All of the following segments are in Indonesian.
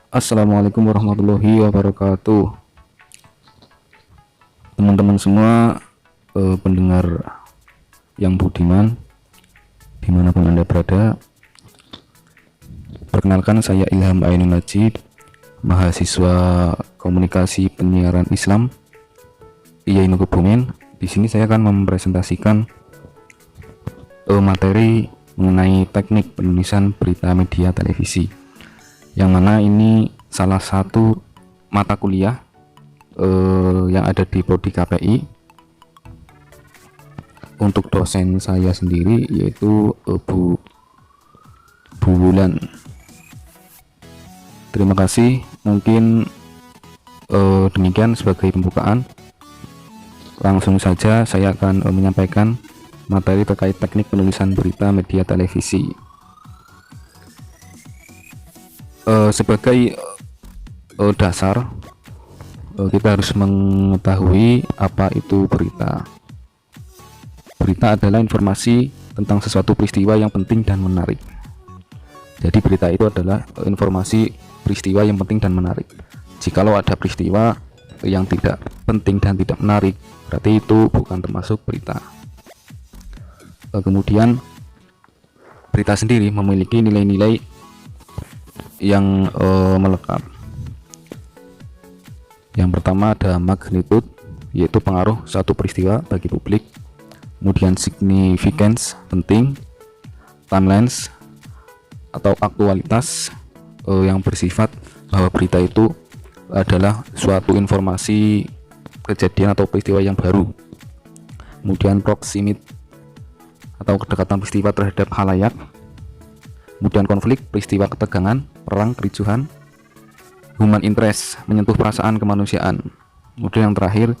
Assalamualaikum warahmatullahi wabarakatuh. Teman-teman semua, pendengar yang budiman, dimanapun Anda berada. Perkenalkan, saya Ilham Ainun Najib, mahasiswa Komunikasi Penyiaran Islam IAIN Kebumen. Di sini saya akan mempresentasikan materi mengenai teknik penulisan berita media televisi, yang mana ini salah satu mata kuliah yang ada di Prodi KPI. Untuk dosen saya sendiri yaitu Bu Wulan. Terima kasih. Mungkin demikian sebagai pembukaan. Langsung saja saya akan menyampaikan materi terkait teknik penulisan berita media televisi. Sebagai dasar, kita harus mengetahui apa itu berita. Berita adalah informasi tentang sesuatu peristiwa yang penting dan menarik. Jadi berita itu adalah informasi peristiwa yang penting dan menarik. Jikalau ada peristiwa yang tidak penting dan tidak menarik, berarti itu bukan termasuk berita. Kemudian berita sendiri memiliki nilai-nilai yang melekat. Yang pertama ada magnitude, yaitu pengaruh suatu peristiwa bagi publik. Kemudian significance, penting. Timelines atau aktualitas, yang bersifat bahwa berita itu adalah suatu informasi kejadian atau peristiwa yang baru. Kemudian proximity atau kedekatan peristiwa terhadap khalayak. Kemudian konflik, peristiwa ketegangan, perang, kericuhan. Human interest, menyentuh perasaan kemanusiaan. Kemudian yang terakhir,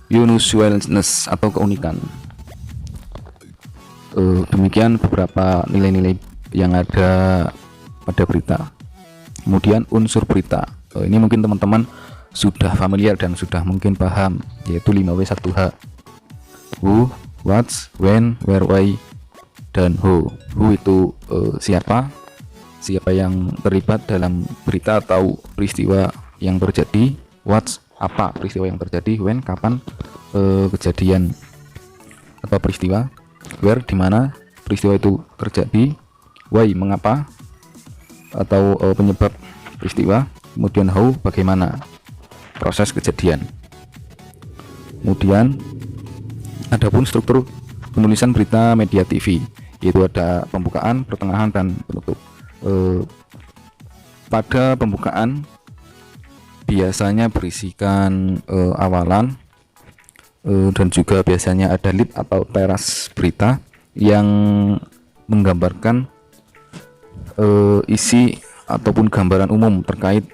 unusualness atau keunikan. Demikian beberapa nilai-nilai yang ada pada berita. Kemudian unsur berita, ini mungkin teman-teman sudah familiar dan sudah mungkin paham, yaitu 5W1H. Who, what, when, where, why, dan who. Who itu siapa yang terlibat dalam berita atau peristiwa yang terjadi. What, apa peristiwa yang terjadi. When, kapan kejadian atau peristiwa. Where, di mana peristiwa itu terjadi. Why, mengapa atau penyebab peristiwa. Kemudian how, bagaimana proses kejadian. Kemudian adapun struktur penulisan berita media TV, yaitu ada pembukaan, pertengahan, dan penutup. Pada pembukaan biasanya berisikan awalan, dan juga biasanya ada lead atau teras berita yang menggambarkan isi ataupun gambaran umum terkait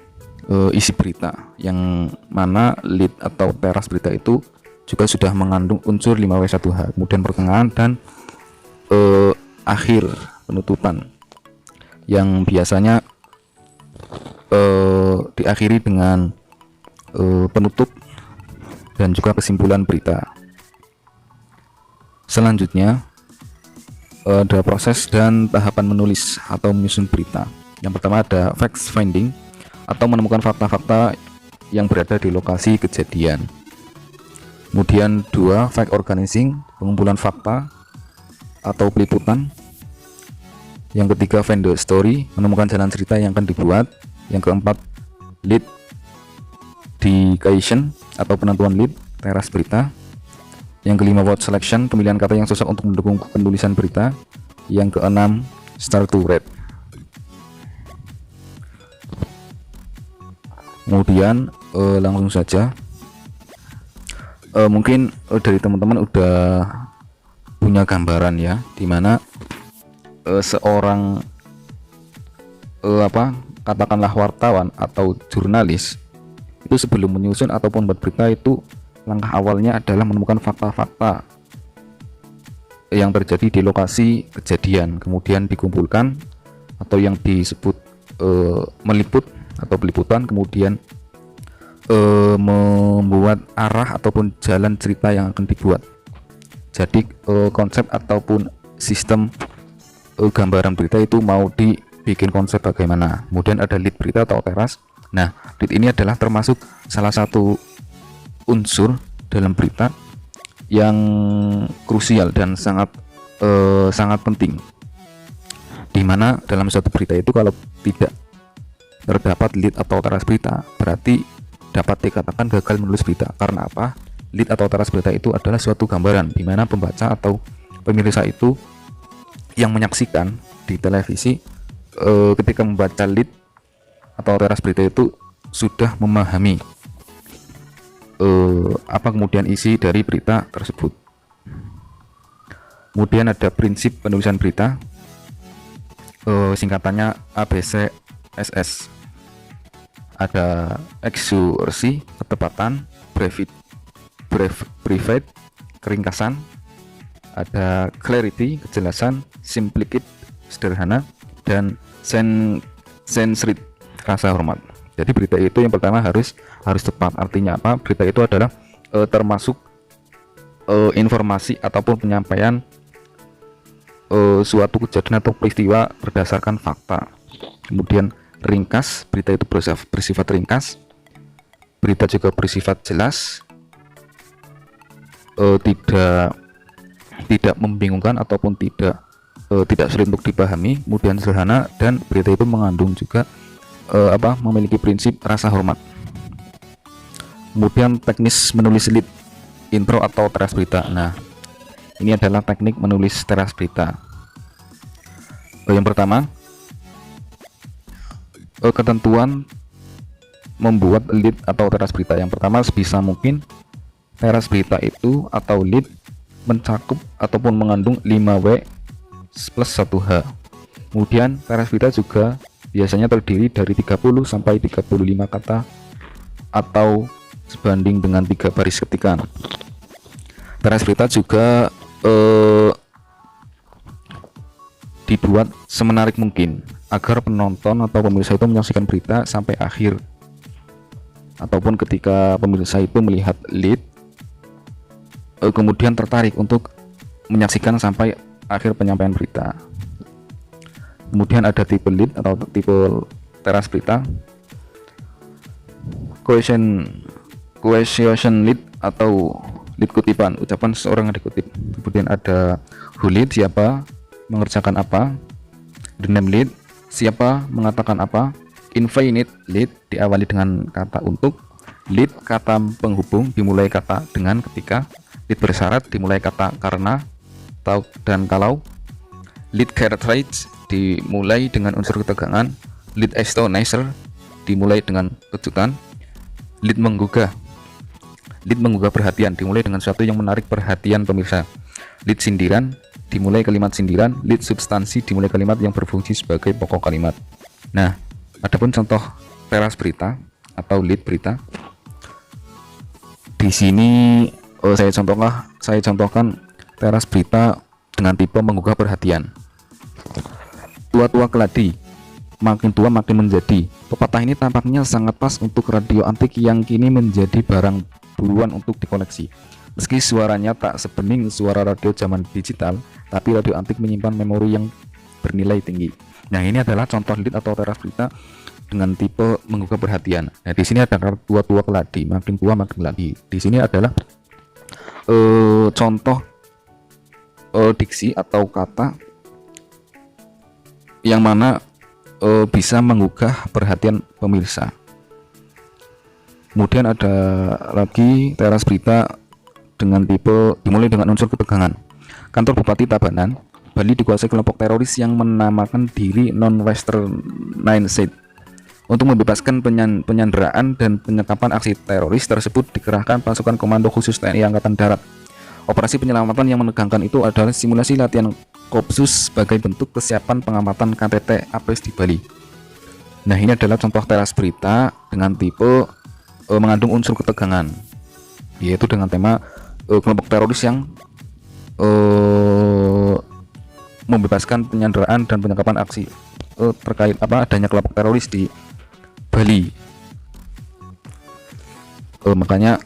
isi berita, yang mana lead atau teras berita itu juga sudah mengandung unsur 5W1H. Kemudian pertengahan dan akhir, penutupan, yang biasanya diakhiri dengan penutup dan juga kesimpulan berita. Selanjutnya ada proses dan tahapan menulis atau menyusun berita. Yang pertama ada fact finding atau menemukan fakta-fakta yang berada di lokasi kejadian. Kemudian 2, fact organizing, pengumpulan fakta atau peliputan. Yang ketiga vendor story, menemukan jalan cerita yang akan dibuat. Yang keempat lead dedication atau penentuan lead, teras berita. Yang kelima word selection, pemilihan kata yang cocok untuk mendukung penulisan berita. Yang keenam start to read. Kemudian langsung saja, mungkin dari teman-teman udah punya gambaran ya, dimana seorang katakanlah wartawan atau jurnalis itu sebelum menyusun ataupun buat berita itu, langkah awalnya adalah menemukan fakta-fakta yang terjadi di lokasi kejadian, kemudian dikumpulkan atau yang disebut meliput atau peliputan, kemudian membuat arah ataupun jalan cerita yang akan dibuat. Jadi konsep ataupun sistem gambaran berita itu mau di bikin konsep bagaimana. Kemudian ada lead berita atau teras. Nah, lead ini adalah termasuk salah satu unsur dalam berita yang krusial dan sangat penting, dimana dalam suatu berita itu kalau tidak terdapat lead atau teras berita, berarti dapat dikatakan gagal menulis berita. Karena apa? Lead atau teras berita itu adalah suatu gambaran di mana pembaca atau pemirsa itu yang menyaksikan di televisi ketika membaca lead atau teras berita itu sudah memahami apa kemudian isi dari berita tersebut. Kemudian ada prinsip penulisan berita, singkatannya ABCSS. Ada accuracy, ketepatan, private, keringkasan, ada clarity, kejelasan, simplicity, sederhana, dan sensitivity, rasa hormat. Jadi berita itu yang pertama harus tepat. Artinya apa? Berita itu adalah termasuk informasi ataupun penyampaian suatu kejadian atau peristiwa berdasarkan fakta. Kemudian ringkas, berita itu bersifat ringkas. Berita juga bersifat jelas, tidak membingungkan ataupun tidak sulit untuk dipahami, kemudian sederhana, dan berita itu mengandung juga memiliki prinsip rasa hormat. Kemudian teknis menulis lead, intro atau teras berita. Nah, ini adalah teknik menulis teras berita. Yang pertama, ketentuan membuat lead atau teras berita. Yang pertama, sebisa mungkin teras berita itu atau lead mencakup ataupun mengandung 5W plus 1H. Kemudian teras berita juga biasanya terdiri dari 30 sampai 35 kata atau sebanding dengan 3 baris ketikan. Teras berita juga dibuat semenarik mungkin agar penonton atau pemirsa itu menyaksikan berita sampai akhir, ataupun ketika pemirsa itu melihat lead kemudian tertarik untuk menyaksikan sampai akhir penyampaian berita. Kemudian ada tipe lead atau tipe teras berita, question lead atau lead kutipan, ucapan seseorang yang dikutip. Kemudian ada who lead, siapa mengerjakan apa. The name lead, siapa mengatakan apa. Infinite lead, diawali dengan kata untuk. Lead, kata penghubung, dimulai kata dengan, ketika. Lead bersyarat, dimulai kata karena, tahu, dan kalau. Lead characterized, dimulai dengan unsur ketegangan. Lead astonizer, dimulai dengan kejutan. Lead menggugah perhatian, dimulai dengan sesuatu yang menarik perhatian pemirsa. Lead sindiran, dimulai kalimat sindiran. Lead substansi, dimulai kalimat yang berfungsi sebagai pokok kalimat. Nah, adapun contoh teras berita atau lead berita. Di sini saya contohkan teras berita dengan tipe menggugah perhatian. Tua-tua keladi, makin tua makin menjadi. Pepatah ini tampaknya sangat pas untuk radio antik yang kini menjadi barang buruan untuk dikoleksi. Meski suaranya tak sebening suara radio zaman digital, tapi radio antik menyimpan memori yang bernilai tinggi. Nah, ini adalah contoh lead atau teras berita dengan tipe menggugah perhatian. Nah, di sini ada tua-tua keladi, makin tua makin keladi. Di sini adalah contoh diksi atau kata yang mana bisa menggugah perhatian pemirsa. Kemudian ada lagi teras berita dengan tipe dimulai dengan unsur ketegangan. Kantor Bupati Tabanan, Bali dikuasai kelompok teroris yang menamakan diri Non-Western Nine State. Untuk membebaskan penyanderaan dan penyekapan aksi teroris tersebut dikerahkan pasukan komando khusus TNI Angkatan Darat. Operasi penyelamatan yang menegangkan itu adalah simulasi latihan Kopsus sebagai bentuk kesiapan pengamatan KTT APES di Bali. Nah, ini adalah contoh teras berita dengan tipe mengandung unsur ketegangan, yaitu dengan tema kelompok teroris yang membebaskan penyanderaan dan penyekapan aksi terkait adanya kelompok teroris di Bali. Makanya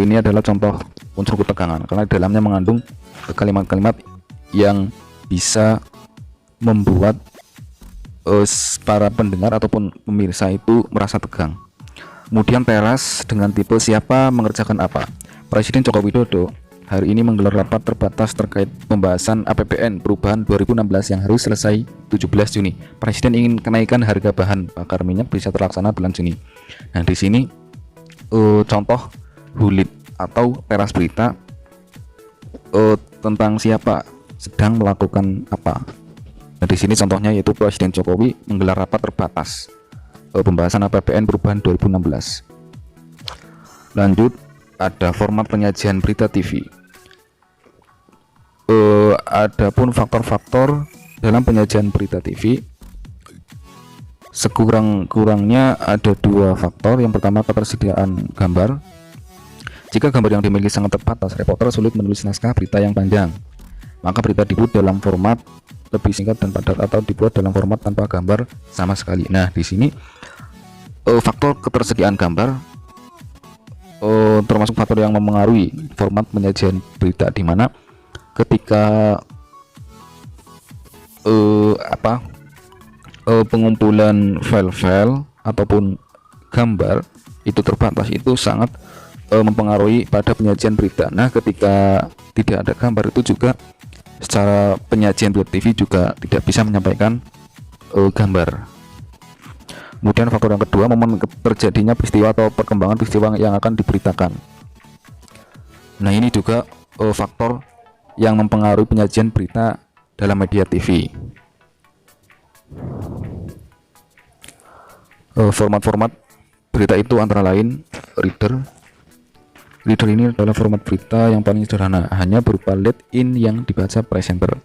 ini adalah contoh unsur ketegangan karena di dalamnya mengandung kalimat-kalimat yang bisa membuat para pendengar ataupun pemirsa itu merasa tegang. Kemudian teras dengan tipe siapa mengerjakan apa. Presiden Joko Widodo hari ini menggelar rapat terbatas terkait pembahasan APBN perubahan 2016 yang harus selesai 17 Juni. Presiden ingin kenaikan harga bahan bakar minyak bisa terlaksana bulan Juni. Nah, di sini contoh hulit atau teras berita tentang siapa sedang melakukan apa. Nah, di sini contohnya yaitu Presiden Jokowi menggelar rapat terbatas pembahasan APBN perubahan 2016. Lanjut, ada format penyajian berita TV. Adapun faktor-faktor dalam penyajian berita TV, sekurang-kurangnya ada 2 faktor. Yang pertama, ketersediaan gambar. Jika gambar yang dimiliki sangat terbatas, reporter sulit menulis naskah berita yang panjang. Maka berita dibuat dalam format lebih singkat dan padat atau dibuat dalam format tanpa gambar sama sekali. Nah, di sini faktor ketersediaan gambar termasuk faktor yang mempengaruhi format penyajian berita, di mana ketika pengumpulan file-file ataupun gambar itu terbatas, itu sangat mempengaruhi pada penyajian berita. Nah, ketika tidak ada gambar itu juga secara penyajian berita TV juga tidak bisa menyampaikan gambar. Kemudian faktor yang kedua, momen terjadinya peristiwa atau perkembangan peristiwa yang akan diberitakan. Nah, ini juga faktor yang mempengaruhi penyajian berita dalam media TV. Format-format berita itu antara lain reader. Reader ini adalah format berita yang paling sederhana, hanya berupa lead in yang dibaca presenter.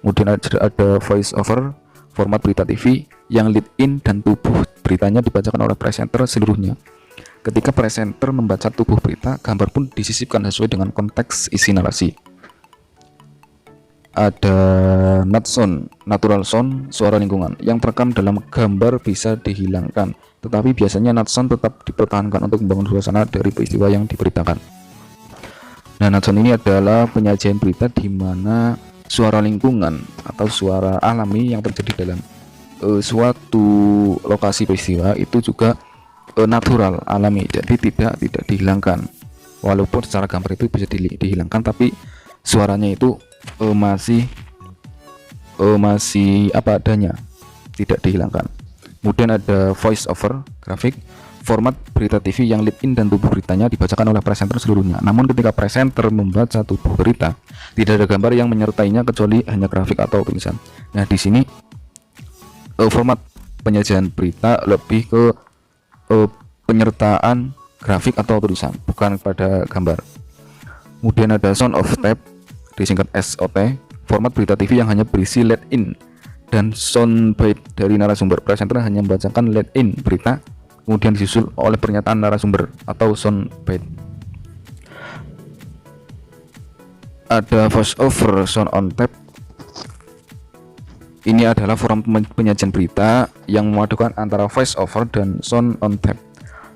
Kemudian ada voice over, format berita TV yang lead in dan tubuh beritanya dibacakan oleh presenter seluruhnya. Ketika presenter membaca tubuh berita, gambar pun disisipkan sesuai dengan konteks isi narasi. Ada nat sound, natural sound, suara lingkungan yang terekam dalam gambar bisa dihilangkan, tetapi biasanya nat sound tetap dipertahankan untuk membangun suasana dari peristiwa yang diberitakan. Nah, nat sound ini adalah penyajian berita di mana suara lingkungan atau suara alami yang terjadi dalam suatu lokasi peristiwa itu juga natural, alami, jadi tidak dihilangkan. Walaupun secara gambar itu bisa dihilangkan, tapi suaranya itu masih apa adanya, tidak dihilangkan. Kemudian ada voice over grafik, format berita TV yang lead in dan tubuh beritanya dibacakan oleh presenter seluruhnya. Namun ketika presenter membaca tubuh berita, tidak ada gambar yang menyertainya kecuali hanya grafik atau tulisan. Nah, di sini format penyajian berita lebih ke penyertaan grafik atau tulisan, bukan pada gambar. Kemudian ada sound of tape, disingkat SOT, format berita TV yang hanya berisi lead in dan soundbite dari narasumber. Presenter hanya membacakan lead in berita, kemudian disusul oleh pernyataan narasumber atau soundbite. Ada voice over, sound on tape. Ini adalah format penyajian berita yang memadukan antara voice over dan sound on tape.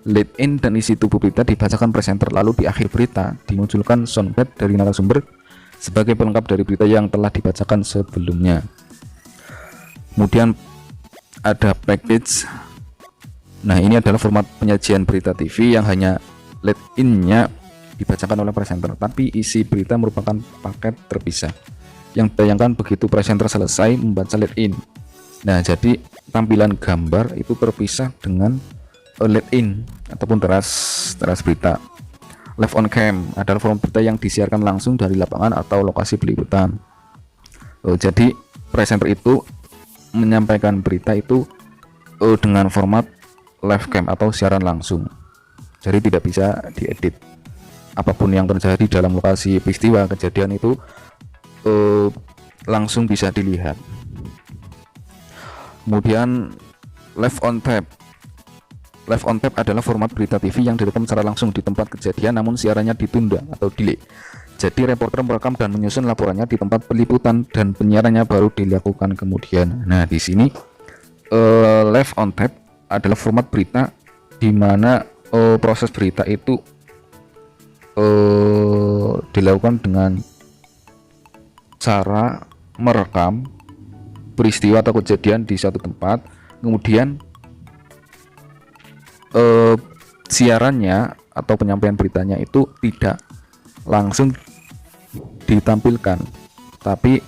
Lead in dan isi tubuh berita dibacakan presenter, lalu di akhir berita dimunculkan soundbite dari narasumber sebagai pelengkap dari berita yang telah dibacakan sebelumnya. Kemudian ada package. Nah, ini adalah format penyajian berita TV yang hanya lead in-nya dibacakan oleh presenter, tapi isi berita merupakan paket terpisah yang bayangkan begitu presenter selesai membaca lead in. Nah, jadi tampilan gambar itu terpisah dengan lead in ataupun teras berita. Live on cam adalah format berita yang disiarkan langsung dari lapangan atau lokasi peliputan. Jadi presenter itu menyampaikan berita itu dengan format live cam atau siaran langsung. Jadi tidak bisa diedit. Apapun yang terjadi dalam lokasi peristiwa kejadian itu langsung bisa dilihat. Kemudian live on tape. Live on tape adalah format berita TV yang direkam secara langsung di tempat kejadian, namun siarannya ditunda atau delay. Jadi reporter merekam dan menyusun laporannya di tempat peliputan dan penyiarannya baru dilakukan kemudian. Nah, di sini live on tape adalah format berita di mana proses berita itu dilakukan dengan cara merekam peristiwa atau kejadian di suatu tempat, kemudian siarannya atau penyampaian beritanya itu tidak langsung ditampilkan, tapi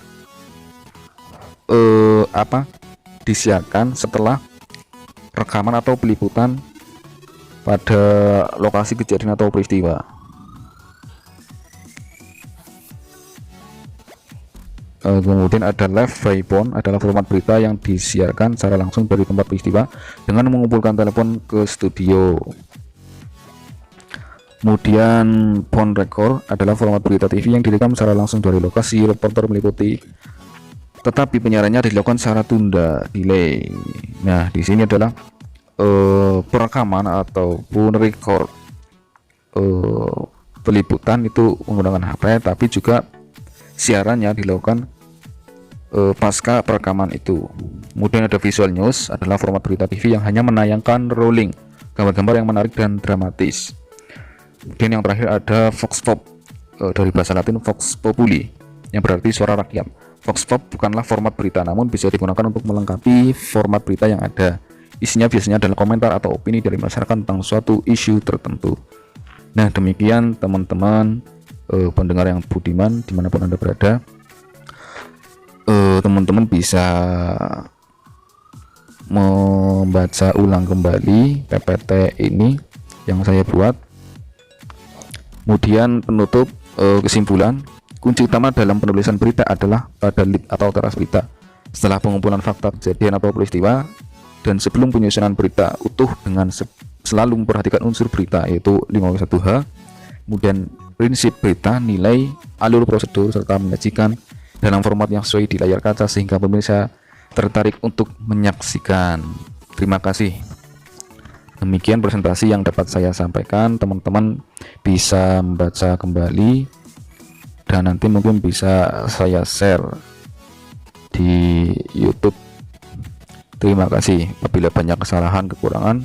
disiarkan setelah rekaman atau peliputan pada lokasi kejadian atau peristiwa. Kemudian ada live by phone, adalah format berita yang disiarkan secara langsung dari tempat peristiwa dengan mengumpulkan telepon ke studio. Kemudian phone record adalah format berita TV yang direkam secara langsung dari lokasi, reporter meliputi, tetapi penyiarannya dilakukan secara tunda, delay. Nah, di sini adalah perekaman ataupun record peliputan itu menggunakan HP, tapi juga siarannya dilakukan pasca perekaman itu. Kemudian ada visual news, adalah format berita TV yang hanya menayangkan rolling gambar-gambar yang menarik dan dramatis. Kemudian yang terakhir ada Vox Pop, dari bahasa Latin Vox Populi, yang berarti suara rakyat. Vox Pop bukanlah format berita, namun bisa digunakan untuk melengkapi format berita yang ada. Isinya biasanya adalah komentar atau opini dari masyarakat tentang suatu isu tertentu. Nah, demikian teman-teman pendengar yang budiman dimanapun Anda berada, teman-teman bisa membaca ulang kembali PPT ini yang saya buat. Kemudian penutup, kesimpulan, kunci utama dalam penulisan berita adalah pada lead atau teras berita. Setelah pengumpulan fakta kejadian atau peristiwa dan sebelum penyusunan berita utuh, dengan selalu memperhatikan unsur berita, yaitu 51H. Kemudian prinsip berita, nilai, alur, prosedur, serta menyajikan dalam format yang sesuai di layar kaca sehingga pemirsa tertarik untuk menyaksikan. Terima kasih. Demikian presentasi yang dapat saya sampaikan. Teman-teman bisa membaca kembali dan nanti mungkin bisa saya share di YouTube. Terima kasih. Apabila banyak kesalahan, kekurangan,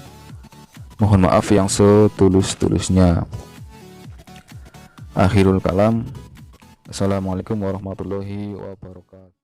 mohon maaf yang setulus-tulusnya. Akhirul kalam. Assalamualaikum warahmatullahi wabarakatuh.